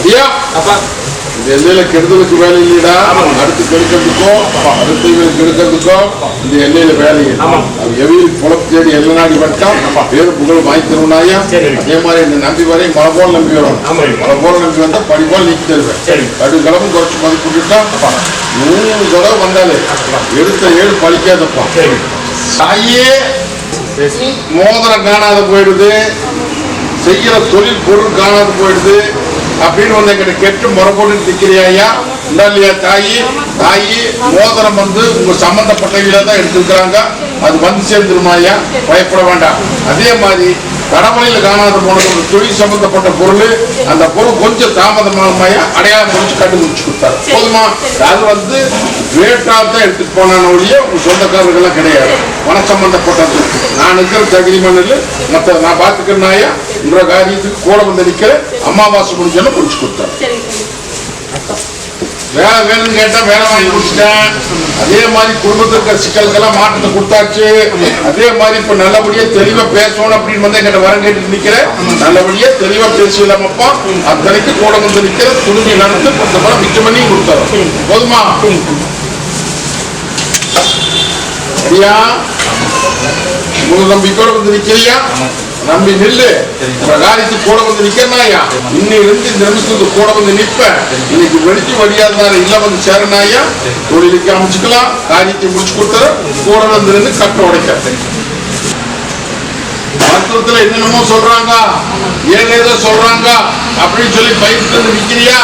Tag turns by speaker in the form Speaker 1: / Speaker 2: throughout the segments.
Speaker 1: ஐயா அப்பா இந்த எண்ணெயில கெடுதலுக்கு வேலை இல்லைடா. அடுத்து கெடுக்கிறதுக்கும் அடுத்து கெடுக்கிறதுக்கும் இந்த எண்ணெயில வேலை. எவையில் குளப்பு தேடி எல்லை நாடி வட்டம் பேரு புகழ் வாங்கி தருவனாயா. அதே மாதிரி இந்த நம்பி வரை மழை போல நம்பி வரும். மழை போல நம்பி வந்தா படி போல் நீக்கி தருவேன். கடுகளவும் குறைச்சு மதிப்பிட்டுட்டா 100 தடவை வந்தாலே எடுத்த 7 பழிக்காதப்பா. தாயே மோதிரம் காணாத போயிடுது, செய்யற தொழில் பொருள் காணாது போயிடுது அப்படின்னு வந்து எங்கிட்ட கெட்டு முறை போட்டு நிற்கிறியா இல்லையா? தாயி மோதிரம் வந்து உங்க சம்பந்தப்பட்டவங்கள தான் எடுத்துருக்கிறாங்க. அது வந்து சேர்ந்துருமாயா, பயப்பட வேண்டாம். அதே மாதிரி கடவுளையில் காணாத போனது ஒரு தொழில் சம்பந்தப்பட்ட பொருள். அந்த பொருள் கொஞ்சம் தாமதமாகமாயா அடையாளம் முடிச்சு கண்டுபிடிச்சு கொடுத்தாரு. போதுமா? அது வந்து வேட்டால் தான் எடுத்துட்டு போனான ஒழிய உங்க சொந்தக்காரர்கள்லாம் கிடையாது. பண சம்பந்தப்பட்டது நான் இருக்கிற தகுதி மண்ணில் மற்ற நான் பார்த்துக்கிறேன்னாயா இந்த காரியத்துக்கு கூட வந்து நிற்கிற அமாவாசை முடிஞ்சாலும் முடிச்சு கொடுத்தாரு. வேலை வேணும்னு கேட்டா வேலை வாங்கி கொடுத்துட்டேன். அதே மாதிரி குடும்பத்திற்கு சிக்கலுக்கெல்லாம் மாற்றத்தை கொடுத்தாச்சு. அதே மாதிரி இப்ப நல்லபடியா தெளிவா பேசணும் அப்படின்னு வந்து எங்கிட்ட வரம் கேட்டு நிக்கிறேன். நல்லபடியா தெளிவா பேசலாமப்பா. அத்தனைக்கு கூட வந்து நிக்கிற துணிஞ்சு நடந்து 10 பணம் மிச்சம் பண்ணி கொடுத்தாரு. போதுமா? சரியா? முழு நம்பிக்கையோட வந்து நிக்கிறியா? நம்பி நில்லு. காரியத்துக்கு கூட வந்து நிக்கிறனாயா. இன்னிலிருந்து இந்த நிமிஷத்துக்கு கூட வந்து நிற்பேன். இன்னைக்கு வெடிச்சு வடியாதார இல்ல வந்து சேரனாயா. தொழிலுக்கு அமைச்சுக்கலாம். காரியத்தை முடிச்சு கொடுத்தாரு. கூட வந்து நின்று கட்ட உடைக்க. மருத்துவத்துல என்னென்னமோ சொல்றாங்க, ஏதேதோ சொல்றாங்க அப்படின்னு சொல்லி பயிர்த்து வந்து நிக்கிறியா?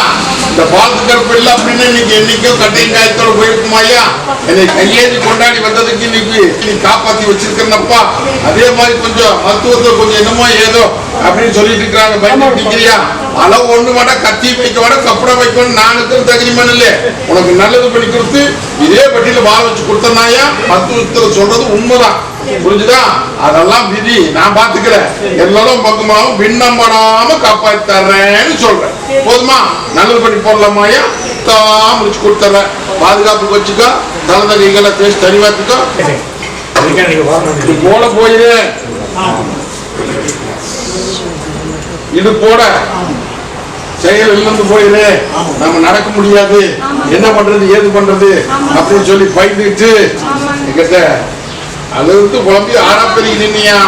Speaker 1: இந்த பாலத்து கருப்பு இல்லை அப்படின்னு இன்னைக்கு என்னைக்கோ கட்டையும் காயத்தோட போயிருக்குமாயா. என்னை கையேறி கொண்டாடி வந்ததுக்கு இன்னைக்கு நீ காப்பாத்தி வச்சிருக்கிறப்பா. அதே மாதிரி கொஞ்சம் மருத்துவத்துல கொஞ்சம் என்னமோ ஏதோ அப்படின்னு சொல்லிட்டு இருக்கிறாங்க. பயந்து நிக்கிறியா? அளவு ஒண்ணு வேட கத்தி வைக்க வேட கப்பட வைக்கணும். நான் இருக்கிற தகுதிமான இல்ல. உனக்கு நல்லது பண்ணி கொடுத்து இதே பட்டியல வாழ வச்சு கொடுத்தனாயா. மருத்துவத்துல சொல்றது உண்மைதான். புரிஞ்சுதா? அதெல்லாம் விதி. நான் பாத்துக்கிறேன். எல்லாரும் பக்கமாவும் பின்னம் படாம காப்பாத்தி தர்றேன்னு சொல்றேன். போதுமா? நல்லது பண்ணி போடலாமாயா? தான் முடிச்சு கொடுத்துறேன். பாதுகாப்பு வச்சுக்கோ. தலந்த கைகளை பேசி தனிவாத்துக்கோ. போல போயிரு. இது போட செயல் இருந்து போயிரு. நம்ம நடக்க முடியாது, என்ன பண்றது ஏது பண்றது அப்படின்னு சொல்லி பயந்துட்டு கிட்ட அழுது குழம்பி ஆறாப்பெரிய நின்னியா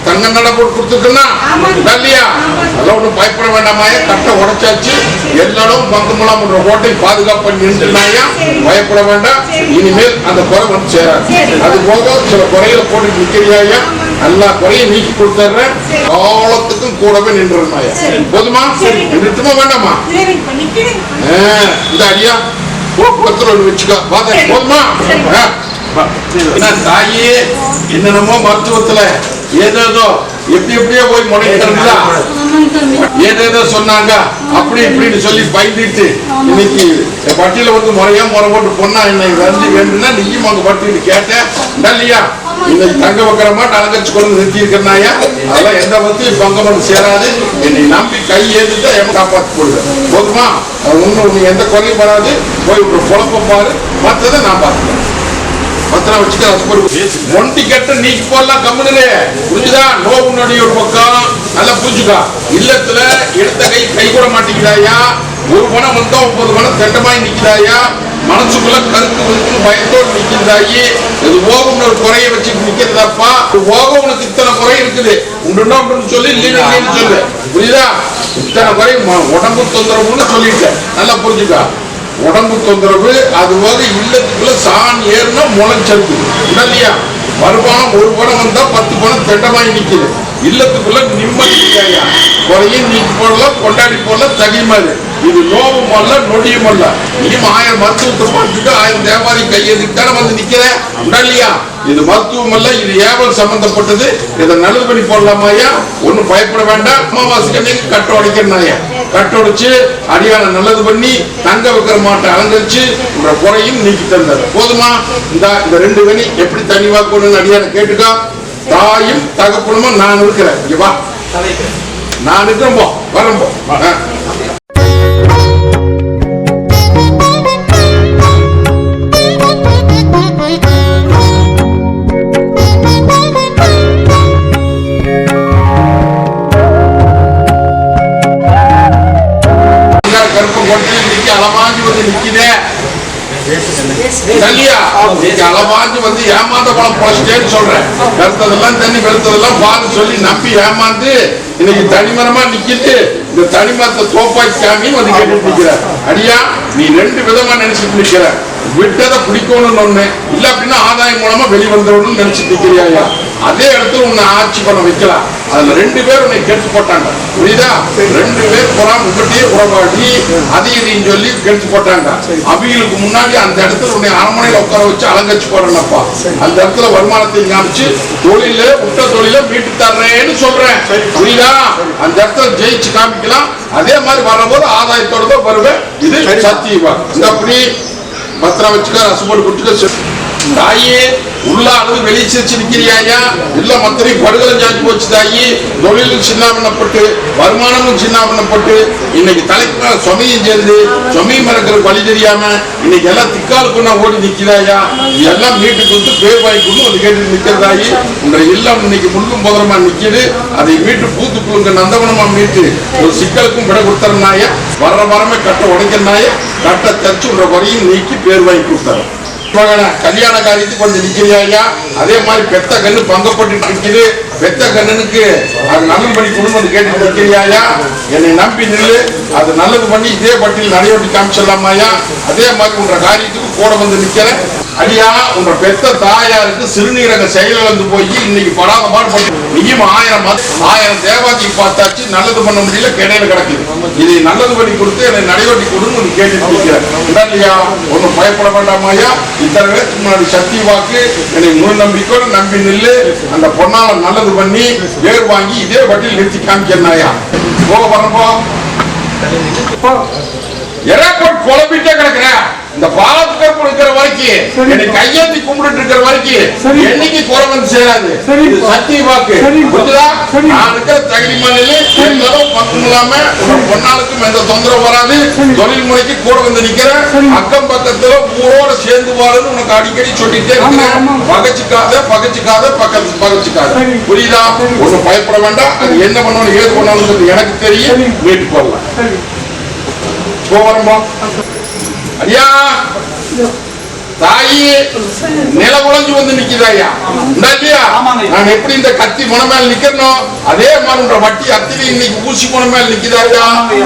Speaker 1: தங்க நட போட்டு கொடுத்துருக்குன்னா இல்லையா? அதெல்லாம் ஒன்றும் பயப்பட வேண்டாமாயா. கட்டை உடைச்சாச்சு. எல்லாரும் பங்கமெல்லாம் பண்ற கோட்டை பாதுகாப்பு பண்ணி நின்றுனாயா. பயப்பட வேண்டாம். இனிமேல் அந்த குறை வந்து சேராது. அது போக சில குறைகளை போட்டு நிற்கிறியாயா. எல்லா குறையும் நீக்கி கொடுத்துறேன். காலத்துக்கும் கூடவே நின்றுனாயா. போதுமா? நிறுத்துமா வேண்டாமா? இந்த அடியா போக்குவரத்துல ஒன்று வச்சுக்கோ. போதுமா? தாயே என்னென்னமோ மருத்துவத்துல ஏதேதோ எப்படியோ போய் முனைக்கிறா. ஏதேதோ சொன்னாங்க அப்படி இப்படின்னு சொல்லி பயந்துட்டு இன்னைக்கு பட்டியல வந்து முறையா முறை போட்டு பொண்ணா என்னை வந்து வேண்டும்னா நீயும் அங்க பட்டியல் கேட்டேன் இல்லையா? இன்னைக்கு தங்க வைக்கிற மாட்டு அலங்கரிச்சு கொண்டு நிறுத்தி இருக்கிறனாயா. அதெல்லாம் எந்த பத்தியும் பங்கம் வந்து சேராது. என்னை நம்பி கை ஏந்துட்டா என் காப்பாற்றி போடுவேன். போதுமா? ஒன்னும் எந்த குறையும் வராது. போய் ஒரு குழப்பம் பாரு. மற்றதை நான் பார்த்துக்கிறேன். பத்திரம் வச்சுக்க. ஒண்டி கட்ட நீக்கி போடலாம். கம்முனு புரிஞ்சுதா? நோவு நொடி ஒரு பக்கம் நல்லா புரிஞ்சுக்கா. இல்லத்துல எடுத்த கை கூட மாட்டேங்கிறாயா. ஒரு பணம் வந்தா 9 பணம் திட்டமாய் நிக்கிறாயா. மனசுக்குள்ள கருக்கு இருக்குன்னு பயத்தோடு நிக்கிறதாயி. இது போகும் ஒரு குறைய வச்சுட்டு நிக்கிறதாப்பா. போக உனக்கு இத்தனை குறை இருக்குது உண்டு சொல்லி இல்லைன்னு சொல்லு. புரியுதா? இத்தனை குறை உடம்பு தொந்தரவுன்னு சொல்லிட்டேன். நல்லா புரிஞ்சுக்கா. உடம்பு தொந்தரவு அது போக இல்லத்துக்குள்ள சாண் ஏறுனா முளைச்சது இல்லையா? வருமானம் ஒரு பணம் வந்தா 10 பணம் திட்டமாய் நிக்குது. இல்லத்துக்குள்ள நிம்மதி இல்லையா. குறையும் நீக்கி போடலாம், கொண்டாடி போடலாம். தகிமாறு இது நோவும் அல்ல நொடியும் அல்ல. இனிமே 1000 மருத்துவத்தை பார்த்துட்டு 1000 வியாபாரி கையெழுத்தான வந்து நிக்கிறேன் இல்லையா? இது மருத்துவம் அல்ல, இது ஏவல் சம்பந்தப்பட்டது. இதை நல்லது பண்ணி போடலாமாயா. ஒன்னும் பயப்பட வேண்டாம். அமாவாசைக்கு கட்ட உடைக்கிறனாயா. கட்ட உடைச்சு அடியான நல்லது பண்ணி தங்க வைக்கிற மாட்டை அலங்கரிச்சு உங்க குறையும் நீக்கி தந்தார். போதுமா? இந்த 2 கனி எப்படி தனிவாக்கணும்னு அடியான கேட்டுக்கா. தாயும் தகப்பனுமா நான் இருக்கிறேன். இங்க வா, நான் இருக்கிறேன். போ வரம்போ. களவாஞ்சு வந்து ஏமாந்த பழம் பொழைச்சிட்டேன்னு சொல்றேன். கருத்ததெல்லாம் தண்ணி வெளுத்ததெல்லாம் பால் சொல்லி நம்பி ஏமாந்து இன்னைக்கு தனிமரமா நிக்கிட்டு இந்த தனிமரத்தை தோப்பாக்கி காமின்னு வந்து கேட்டு நிக்கிற. அடியா நீ ரெண்டு விதமா நினைச்சிட்டு நிக்கிற. விட்டதை பிடிக்கணும்னு ஒண்ணு, இல்ல அப்படின்னா ஆதாயம் மூலமா வெளிவந்தவனு நினைச்சிட்டு நிக்கிறியா. அதே இடத்துல உன்னை ஆட்சி பண்ண வைக்கலாம். அதுல ரெண்டு பேர் உன்னை கெடுத்து போட்டாங்க. புரியுதா? ரெண்டு பேர் புறாம உங்கள்கிட்டயே உறவாடி அதையும் சொல்லி கெடுத்து போட்டாங்க. அவிகளுக்கு முன்னாடி அந்த இடத்துல உன்னை அரண்மனையில உட்கார வச்சு அலங்கரிச்சு போறேன்னப்பா. அந்த இடத்துல வருமானத்தை காமிச்சு தொழில விட்ட தொழில மீட்டு தர்றேன்னு சொல்றேன். புரியுதா? அந்த இடத்துல ஜெயிச்சு காமிக்கலாம். அதே மாதிரி வரும்போது ஆதாயத்தோட தான் வருவேன். இது சத்தியமா இந்த அப்படி பத்திரம் வச்சுக்க, ரசப்போடு கொடுத்துக்க. தாயே உள்ள அளவு வெளியே சிரிச்சு நிக்கிறியா? இல்ல மத்தனை படுகளும் சாஞ்சி போச்சு தாயி. தொழிலும் சின்ன பண்ணப்பட்டு வருமானமும் சின்ன பண்ணப்பட்டு இன்னைக்கு தலைக்கு மேல சுமையும் சேர்ந்து சுமையும் மறக்கிறதுக்கு வழி தெரியாம இன்னைக்கு எல்லாம் திக்காலுக்கு நான் ஓடி நிக்கிறாயா. எல்லாம் மீட்டுக்கு வந்து பேர் வாங்கிக்கணும் அது கேட்டு நிக்கிறதாயி. உங்களை இல்லம் இன்னைக்கு முள்ளும் போதரமா நிக்குது. அதை மீட்டு பூத்துக்குழுங்க நந்தவனமா மீட்டு ஒரு சிக்கலுக்கும் விட கொடுத்தறனாயா. வர்ற வாரமே கட்ட உடைக்கிறனாய கட்ட தச்சு உன்ற குறையும் நீக்கி பேர் வாங்கி கொடுத்தாரு. கல்யாண காரியத்துக்கு கொஞ்சம் நிக்கிறியா? அதே மாதிரி பெத்த கண்ணு பங்கப்பட்டு நிக்குது. பெத்த கண்ணனுக்கு அது நல்லது பண்ணி குடும்பம் கேட்டு நிக்கிறியா? என்னை நம்பி நில்லு, அது நல்லது பண்ணி இதே பட்டியல் நடையோட்டி காமிச்சிடலாமாயா. அதே மாதிரி உன்ற காரியத்துக்கு கூட வந்து நிக்கிறேன். அடியா உன்ற பெத்த தாயாருக்கு சிறுநீரக செயலிழந்து போய் இன்னைக்கு படாத பாடுபட்டு நீயும் 1000 தேவாதிக்கு பார்த்தாச்சு. நல்லது பண்ண முடியல, கிடையில கிடக்குது. இதை நல்லது பண்ணி கொடுத்து என்னை நடையோட்டி கொடுன்னு கேட்டு நிற்கிறேன். இல்லையா? ஒன்னும் பயப்பட வேண்டாமாயா. இத்தனை பேருக்கு முன்னாடி சக்தி வாக்கு என்னை முழு நம்பிக்கையோட நம்பி நில்லு. அந்த பொண்ணால நல்லது பண்ணி வேர் வாங்கி இதே பட்டியல் நிறுத்தி காமிக்கிறாயா. போக வரப்போ எறப்போட் குழப்பிட்டே கிடக்குற. இந்த பாலத்துக்கு இருக்கிற வரைக்கும் என்னை கையேந்தி கும்பிட்டு இருக்கிற வரைக்கும் என்னைக்கு குறை வந்து சேராது. சத்திய வாக்கு புரிஞ்சுதா? நான் இருக்கிற தகுதி மண்ணில் பக்கம் இல்லாம பொன்னாளுக்கும் எந்த தொந்தரவு வராது. தொழில் முறைக்கு கூட வந்து நிக்கிறேன். அக்கம் பக்கத்துல ஊரோட சேர்ந்து வாழுன்னு உனக்கு அடிக்கடி சொல்லிட்டே இருக்கிறேன். பகச்சுக்காத பகச்சுக்காத. புரியுதா? ஒன்னும் பயப்பட வேண்டாம். அது என்ன பண்ணணும் ஏது பண்ணணும் எனக்கு தெரியும். வீட்டுக்கு போடலாம். போறோம்பா ஐயா. தாயி நில உழைஞ்சு வந்து நிக்குதாயா. நான் எப்படி இந்த கத்தி முனை மேல நிக்கணும் அதே மாதிரி வட்டி அத்திரி இன்னைக்கு ஊசி முனை மேல நிக்குதாயா.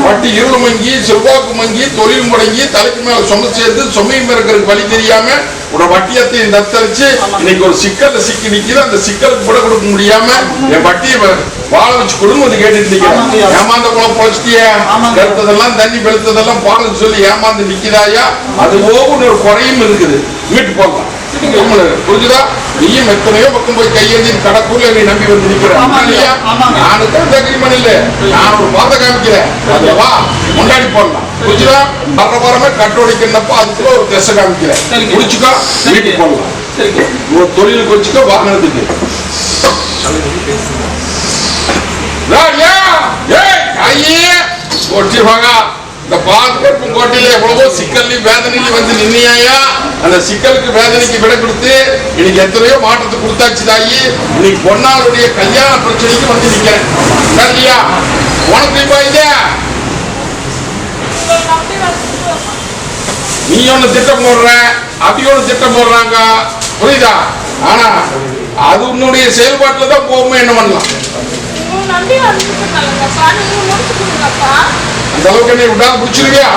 Speaker 1: வட்டி இருள் மங்கி செல்வாக்கு மங்கி தொழில் முடங்கி தலைக்கு மேல சும சேர்ந்து சுமையும் இருக்கிறதுக்கு வழி தெரியாம உட வட்டியத்தையும் தத்தரிச்சு இன்னைக்கு ஒரு சிக்கல்ல சிக்கி நிக்குது. அந்த சிக்கலுக்கு கூட கொடுக்க முடியாம என் வட்டியை வாழ வச்சு கொடுன்னு வந்து கேட்டுட்டு நிக்கிறேன். ஏமாந்த குளம் பொழைச்சிட்டிய கருத்ததெல்லாம் தண்ணி வெளுத்ததெல்லாம் பாலுன்னு சொல்லி ஏமாந்து நிக்கிறாயா. அது போக ஒரு குறையும் இருக்குது. வீட்டு போகலாம். புரிஞ்சுதா? நீயும் எத்தனையோ பக்கம் போய் கையேந்தி கடற்கூர்ல நீ நம்பி வந்து நிக்கிறேன். நானுக்கு தகுதிமன் இல்ல, நான் ஒரு பாத காமிக்கிறேன். அதுவா முன்னாடி போடலாம். புரிஞ்சுதா? வர்ற வாரமே கட்டோடிக்கிறப்போ அதுக்குள்ள ஒரு திசை காமிக்கிறேன். புரிச்சுக்கோ. வீட்டுக்கு போடலாம். ஒரு தொழிலுக்கு வச்சுக்கோ, வாகனத்துக்கு இந்த பாதுகாப்பு கோட்டையில எவ்வளவோ சிக்கல்லையும் வேதனையிலும் வந்து நின்னையா. அந்த சிக்கலுக்கு வேதனைக்கு விட கொடுத்து இன்னைக்கு எத்தனையோ மாற்றத்தை கொடுத்தாச்சு தாயி. இன்னைக்கு பொன்னாளுடைய கல்யாண பிரச்சனைக்கு வந்து நிக்கிறேன். சரியா? உனக்கு இப்ப இதே நீ ஒண்ணு திட்டம் போடுற, அப்படி ஒண்ணு திட்டம் போடுறாங்க. புரியுதா? ஆனா அது உன்னுடைய செயல்பாட்டுல தான் போகுமே. என்ன பண்ணலாம்? அந்த அளவுக்கு என்ன விடாது பிடிச்சிருவியா?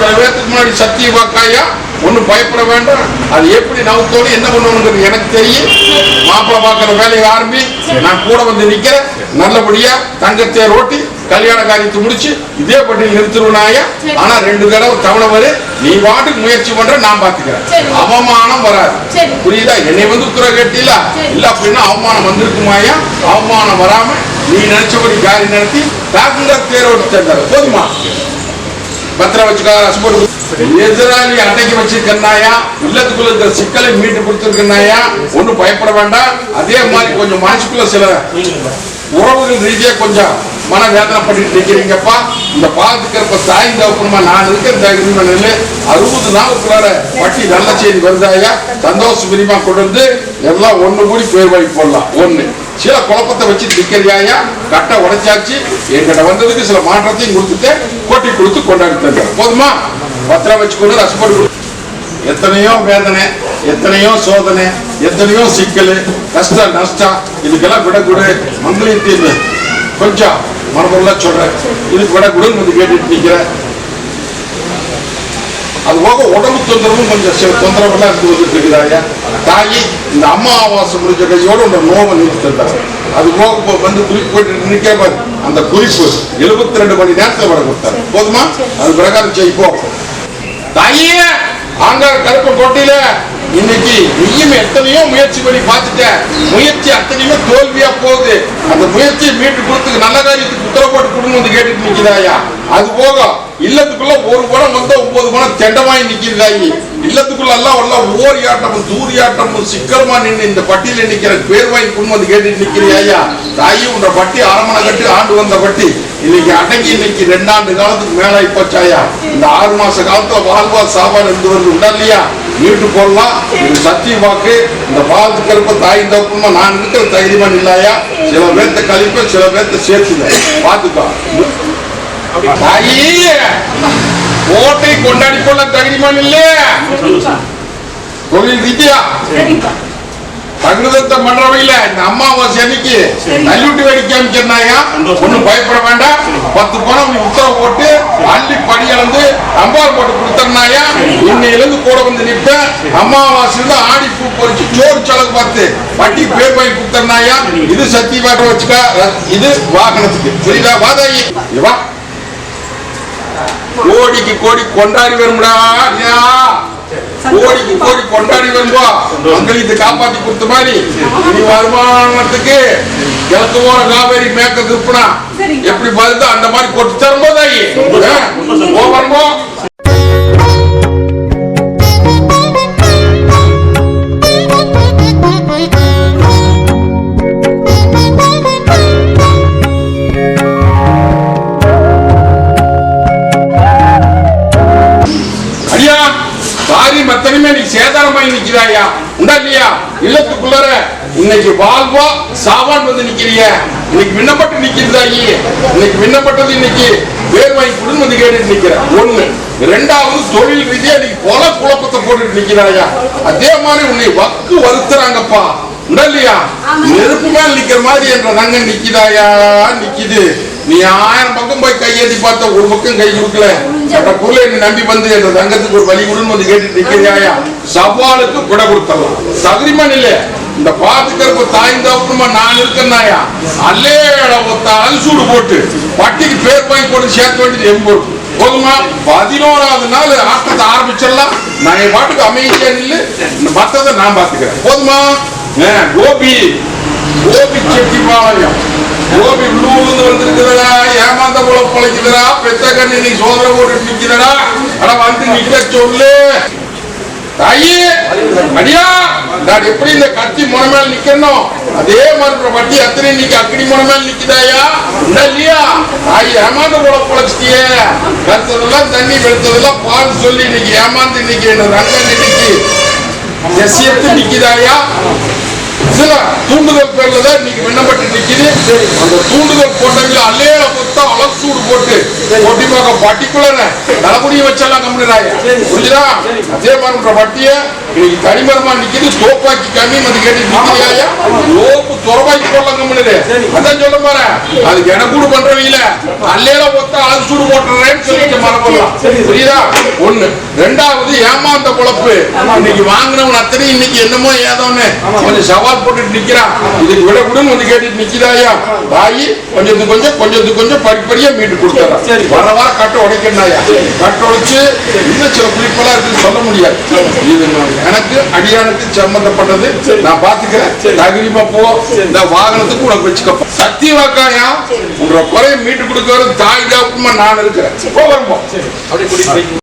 Speaker 1: பேருக்கு முன்னாடி சத்திய வாக்காயா. ஒன்னும் பயப்பட வேண்டாம். அது எப்படி நவுத்தோடு என்ன பண்ணுவோம் எனக்கு தெரியும். மாப்பிள்ளை பார்க்கிற வேலையை ஆரம்பி. நான் கூட வந்து நிக்கிறேன். நல்லபடியா தங்கத்தேர் ஓட்டி கல்யாண காரியத்தை முடிச்சு இதே பட்டியல் நிறுத்தினாயா. ஆனா 2 தடவை தவணை வரும். நீ வாட்டுக்கு முயற்சி பண்ற, நான் பாத்துக்கிறேன். அவமானம் வராது. புரியுதா? என்னை வந்து உத்தரவு கேட்டீல இல்ல அப்படின்னா அவமானம் வந்திருக்குமாயா. அவமானம் வராம நீ நினைச்சபடி காரியம் நடத்தி தாக்குங்க தேர் ஓட்டி தந்தாரு. போதுமா? பத்திரம் வச்சுக்க. எதிராளி அன்னைக்கு வச்சிருக்கனாயா. இல்லத்துக்குள்ள இருக்கிற சிக்கலை மீட்டு கொடுத்துருக்கனாயா. ஒன்னும் பயப்பட வேண்டாம். அதே மாதிரி கொஞ்சம் மனசுக்குள்ள சில உறவுகள் ரீதியா கொஞ்சம் மன வேதனைப்பட்டு நிற்கிறீங்கப்பா. இந்த பாலத்துக்கு தாய் தகப்பனமா நான் இருக்கிற 60 நாளுக்குள்ளார வட்டி நல்ல செய்தி வருதாயா. சந்தோஷம் விரிவா கொண்டு வந்து எல்லாம் ஒண்ணு கூடி பேர் வாங்கி போடலாம். ஒண்ணு சில குழப்பத்தை வச்சு நிற்கிறியாயா. கட்டை உடைச்சாச்சு. என்கிட்ட வந்ததுக்கு சில மாற்றத்தையும் கொடுத்துட்டு கொட்டி கொடுத்து கொண்டாடி தந்தார். போதுமா? பத்திரம் வச்சுக்கொண்டு ரசப்பட்டு எத்தனையோ வேதனை எத்தனையோ சோதனை, எத்தனையோ சிக்கல், கஷ்டம், நஷ்டம், இதுக்கெல்லாம் விட கொடு. மங்களத்தின் கொஞ்சம் மனமுள்ள சொல்றேன், இதுக்கு விட கொடுன்னு வந்து கேட்டுட்டு நிக்கிறேன். அது போக உடம்பு தொந்தரவும் கொஞ்சம் தொந்தரவுலாம் இருந்து வந்துட்டு இருக்குதாயா. தாயி இந்த அம்மாவாசை முடிஞ்ச கையோட உங்க நோவை நிறுத்திட்டாங்க. அது போக வந்து குறிப்பு போயிட்டு நிற்க அந்த குறிப்பு 72 மணி நேரத்தை வர கொடுத்தாரு. போதுமா? அது பிரகாரம் செய்ப்போம். தாயே அங்க கருப்பு கோட்டையில இன்னைக்கு நீயும் எத்தனையோ முயற்சி பண்ணி பார்த்துட்ட, முயற்சி அத்தனையுமே தோல்வியா போகுது. அந்த முயற்சியை மீட்டு கொடுத்து நல்ல காரியத்துக்கு உத்தரவு போட்டு கொடுங்க வந்து கேட்டுட்டு நிக்கிறாயா. அது போக இல்லத்துக்குள்ள ஒரு பணம் வந்தா 9 பணம் தெண்டமாயி நிக்கிறாயி. இல்லத்துக்குள்ள எல்லாம் ஓரியாட்டமும் தூரியாட்டமும் சிக்கலமா நின்று இந்த பட்டியல நிக்கிற பேர் வாங்கி கொண்டு வந்து கேட்டுட்டு நிக்கிறியா. தாயி உன்ற பட்டி அரமணை கட்டி ஆண்டு வந்த பட்டி இன்னைக்கு அடங்கி இன்னைக்கு 2 ஆண்டு காலத்துக்கு மேல ஆயிப்போச்சாயா. இந்த 6 மாச காலத்துல வாழ்வா சாப்பாடு இருந்து வந்து உண்டா இல்லையா, மீட்டு போடலாம். இது சத்திய வாக்கு. இந்த பாலத்து கருப்ப தாய் தப்புமா நான் இருக்கிற தைரியமா இல்லாயா. சில பேர்த்த கழிப்ப, சில பேர்த்த சேர்த்துங்க, பாத்துக்கோ. தாயே கோட்டை கொண்டாடி கொள்ள தைரியமா இல்லையா. கோவில் வித்யா தகுதத்தை பண்றவையில இந்த அம்மாவாசை அன்னைக்கு நல்லூட்டி வேடி காமிக்கிறாயா. ஒன்னும் பயப்பட வேண்டாம். 10 பணம் நீ உத்தரவு போட்டு அள்ளி படி அளந்து அம்பாள் போட்டு கொடுத்தனாயா. இன்னையிலிருந்து கூட வந்து நிப்ப. அம்மாவாசையில ஆடி பூ பொறிச்சு சோறு செலவு பார்த்து பட்டி பேர் வாங்கி கொடுத்தனாயா. இது சத்தியமாக வச்சுக்க. இது வாகனத்துக்கு புரியுதா. வாதாயி வா. கோடிக்கு கோடி கொண்டாடி வரும்டா. கோடிக்கு கோடி கொண்டாடி வரும்போ மங்களித்து காப்பாத்தி கொடுத்த மாதிரி இனி வருமானத்துக்கு கிழக்கு போற காவேரி மேக்க திருப்பினா எப்படி பதில் அந்த மாதிரி கொட்டு தரும்போதாயி வரும்போ. மத்தனையுமே நீ சேதாரமாய் நிக்கிறாயா உண்டா இல்லையா. இல்லத்துக்குள்ளார இன்னைக்கு வாழ்வா சாவான் வந்து நிக்கிறிய. இன்னைக்கு விண்ணப்பட்டு நிக்கிறாயி. இன்னைக்கு விண்ணப்பட்டது இன்னைக்கு பேர் வாங்கி கொடுன்னு வந்து கேட்டு நிக்கிற. 1. 2வது தொழில் ரீதியா நீ பல குழப்பத்தை போட்டுட்டு நிக்கிறாயா. அதே மாதிரி உன்னை வக்கு வருத்துறாங்கப்பா உண்டா இல்லையா. நெருப்பு மேல் நிக்கிற மாதிரி என்ற தங்க நிக்குதாயா. நிக்குது. நீ 1000 பக்கம் போய் கையேற்றி பார்த்த ஒரு பக்கம் கை கொடுக்கல. பொருளை நீ நம்பி வந்து என்ற தங்கத்துக்கு ஒரு வழி கொடுன்னு வந்து கேட்டு நிற்கிறாயா. சவாலுக்கு விட கொடுத்தலாம். தகுதிமான் இல்ல. இந்த பாத்துக்கிறப்ப தாய்ந்தாப்புமா நான் இருக்கேன்னாயா. அல்லே அல்சூடு போட்டு பட்டிக்கு பேர் வாங்கி போட்டு சேர்க்க வேண்டியது எம்பது. போதுமா? 11வது நாள் ஆட்டத்தை ஆரம்பிச்சிடலாம். நான் என் பாட்டுக்கு அமைதியா நில்லு. மத்ததை நான் பாத்துக்கிறேன். போதுமா? கோபி கோபி செட்டிப்பாளையம் கோபி உள்ளூர்ந்து வந்திருக்குதா. ஏமாந்த போல பொழைக்குதுடா. பெத்த கண்ணி நீ சோதனை போட்டு நிக்கிறடா. ஆனா வந்து நிக்க சொல்லு தாயி. அடியா நான் எப்படி இந்த கத்தி முனை மேல நிக்கணும் அதே மாதிரி வட்டி அத்தனை இன்னைக்கு அக்கடி முனை மேல நிக்குதாயா இல்லையா. தாயி ஏமாந்த போல பொழைச்சிட்டியே. கருத்ததெல்லாம் தண்ணி வெளுத்ததெல்லாம் பால் சொல்லி இன்னைக்கு ஏமாந்து இன்னைக்கு என்ன ரங்கம் இன்னைக்கு எசியத்து நிக்குதாயா. சில தூண்டுதல் பேர்ல தான் இன்னைக்கு விண்ணப்பட்டு நிக்குது. அந்த தூண்டுதல் போட்டவங்க அல்லையில பொத்தா அலசூடு போட்டு ஒட்டிமாக பட்டிக்குள்ள நலமுடிய வச்செல்லாம் கம்மிடுறாயா. புரிஞ்சுதா. அதே மாதிரி வட்டிய இன்னைக்கு தனிமரமா நிக்குது. தோப்பாக்கி கம்மி வந்து கேட்டு நிக்கிறியா. தோப்பு துறவாக்கி போடலாம் கம்மிடுது. அதான் சொல்ல மாறேன். அதுக்கு எனக்கு கூட பண்றவங்கள அல்லையில பொத்தா அலசூடு போட்டுறேன்னு சொல்லிட்டு மரப்படலாம். புரியுதா. 1. 2வது ஏமாந்த குழப்பு. இன்னைக்கு வாங்கினவன் அத்தனை இன்னைக்கு என்னமோ ஏதோன்னு கொஞ்சம் சவால் போட்டுட்டு நிக்கிறான். இதுக்கு விட கூட வந்து கேட்டுட்டு நிக்கிறாயா. தாயி கொஞ்சத்துக்கு கொஞ்சம் படிப்படியா மீட்டு கொடுத்துறான். வர வர கட்ட உடைக்கணாயா. கட்ட உடைச்சு இன்னும் சில குறிப்பெல்லாம் இருக்குன்னு சொல்ல முடியாது. இது எனக்கு அடியானுக்கு சம்பந்தப்பட்டது. நான் பாத்துக்கிறேன். தகுதிமா போ. இந்த வாகனத்துக்கு உனக்கு வச்சுக்கப்ப சத்திய வாக்காயா. உங்க குறைய மீட்டு கொடுக்கறது தாய் தாப்புமா நான் இருக்கிறேன். போ வரும்போம் அப்படி